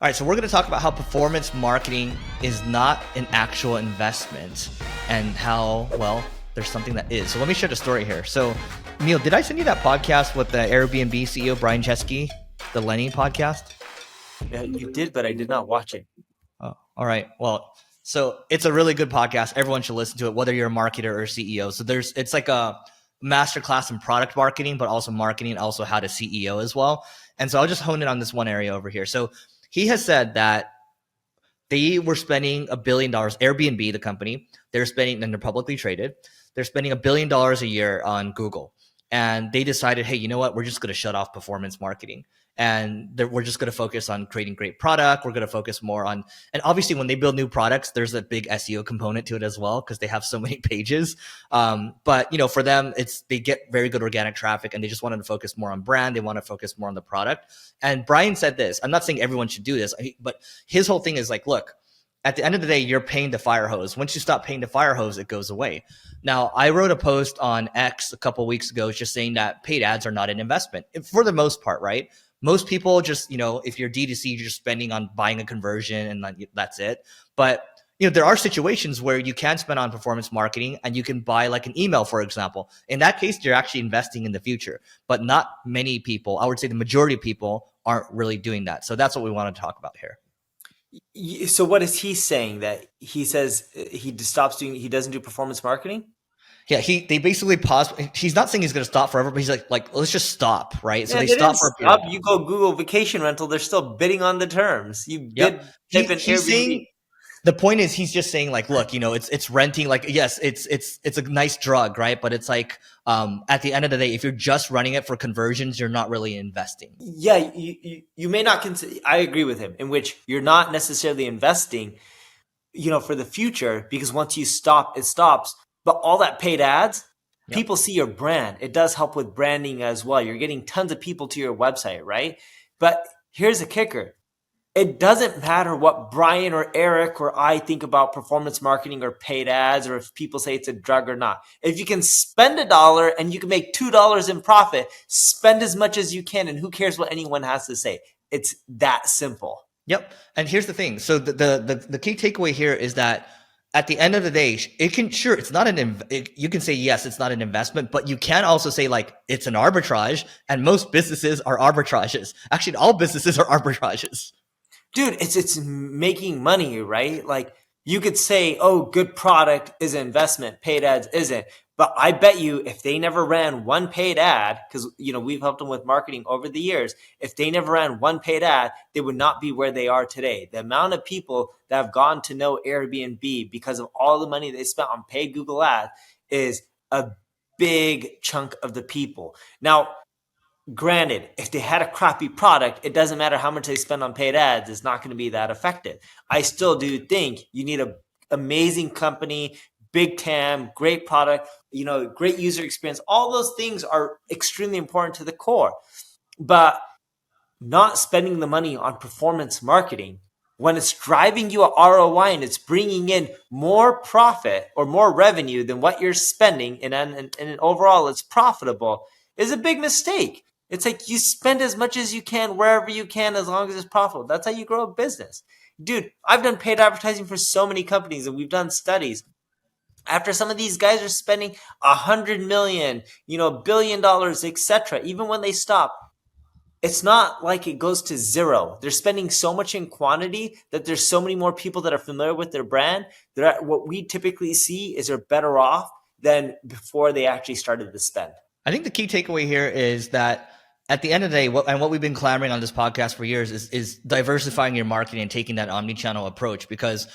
All right, so we're going to talk about how performance marketing is not an actual investment and how, well, there's something that is. So let me share the story here. So, Neil, did I send you that podcast with the Airbnb CEO Brian Chesky, the Lenny podcast? Yeah, you did, but I did not watch it. Oh, all right. Well, so it's a really good podcast. Everyone should listen to it, whether you're a marketer or CEO. So it's like a masterclass in product marketing, but also marketing, also how to CEO as well. And so I'll just hone in on this one area over here. So he has said that they were spending $1 billion, Airbnb, the company, they're spending, and they're publicly traded, they're spending $1 billion a year on Google. And they decided, hey, you know what? We're just going to shut off performance marketing. And we're just going to focus on creating great product. We're going to focus more on, and obviously when they build new products, there's a big SEO component to it as well, because they have so many pages. But for them, they get very good organic traffic, and they just wanted to focus more on brand. They want to focus more on the product. And Brian said this, I'm not saying everyone should do this, but his whole thing is like, look, at the end of the day, you're paying the fire hose. Once you stop paying the fire hose, it goes away. Now, I wrote a post on X a couple of weeks ago just saying that paid ads are not an investment for the most part, right? Most people just, if you're D2C, you're just spending on buying a conversion and that's it. But, there are situations where you can spend on performance marketing and you can buy like an email, for example. In that case, you're actually investing in the future, but not many people, I would say the majority of people aren't really doing that. So that's what we want to talk about here. So what is he saying? That he says he doesn't do performance marketing? Yeah, they basically pause. He's not saying he's going to stop forever, but he's like, let's just stop, right? So yeah, they stop for a period. You go Google vacation rental, they're still bidding on the terms. You bid type in Airbnb. The point is, he's just saying like, look, it's renting. Like, yes, it's a nice drug, right? But it's like, at the end of the day, if you're just running it for conversions, you're not really investing. Yeah, you may not consider. I agree with him in which you're not necessarily investing, for the future, because once you stop, it stops. But all that paid ads, people see your brand. It does help with branding as well. You're getting tons of people to your website, right? But here's the kicker. It doesn't matter what Brian or Eric or I think about performance marketing or paid ads, or if people say it's a drug or not. If you can spend $1 and you can make $2 in profit, spend as much as you can, and who cares what anyone has to say? It's that simple. Yep. And here's the thing. So the key takeaway here is that at the end of the day, it's not you can say, yes, it's not an investment, but you can also say like, it's an arbitrage, and most businesses are arbitrages. Actually, all businesses are arbitrages. Dude, it's making money, right? Like you could say, oh, good product is an investment, paid ads isn't. But I bet you if they never ran one paid ad, because we've helped them with marketing over the years, if they never ran one paid ad, they would not be where they are today. The amount of people that have gone to know Airbnb because of all the money they spent on paid Google ads is a big chunk of the people. Now, granted, if they had a crappy product, it doesn't matter how much they spend on paid ads, it's not going to be that effective. I still do think you need an amazing company, big TAM, great product, great user experience. All those things are extremely important to the core. But not spending the money on performance marketing when it's driving you a ROI and it's bringing in more profit or more revenue than what you're spending, and overall it's profitable, is a big mistake. It's like you spend as much as you can wherever you can as long as it's profitable. That's how you grow a business. Dude, I've done paid advertising for so many companies, and we've done studies. After some of these guys are spending $100 million, $1 billion, etc., even when they stop, it's not like it goes to zero. They're spending so much in quantity that there's so many more people that are familiar with their brand. What we typically see is they're better off than before they actually started to spend. I think the key takeaway here is that at the end of the day, what we've been clamoring on this podcast for years is diversifying your marketing and taking that omni-channel approach, because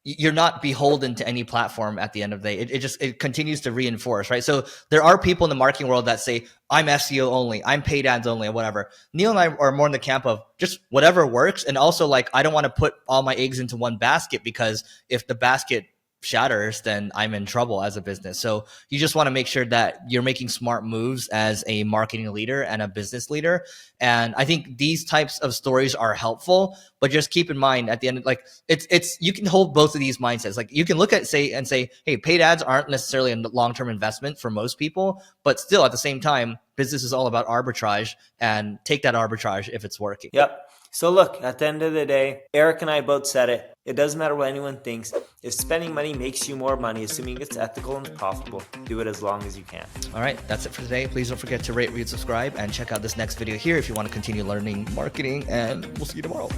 you're not beholden to any platform at the end of the day. It continues to reinforce, right? So there are people in the marketing world that say, I'm SEO only, I'm paid ads only, or whatever. Neil and I are more in the camp of just whatever works. And also like, I don't want to put all my eggs into one basket, because if the basket shatters, then I'm in trouble as a business. So you just want to make sure that you're making smart moves as a marketing leader and a business leader. And I think these types of stories are helpful, but just keep in mind at the end, like you can hold both of these mindsets. Like you can look at say, hey, paid ads aren't necessarily a long-term investment for most people, but still at the same time, business is all about arbitrage, and take that arbitrage if it's working. Yep. So look, at the end of the day, Eric and I both said it. It doesn't matter what anyone thinks. If spending money makes you more money, assuming it's ethical and profitable, do it as long as you can. All right, that's it for today. Please don't forget to rate, read, subscribe, and check out this next video here if you want to continue learning marketing, and we'll see you tomorrow.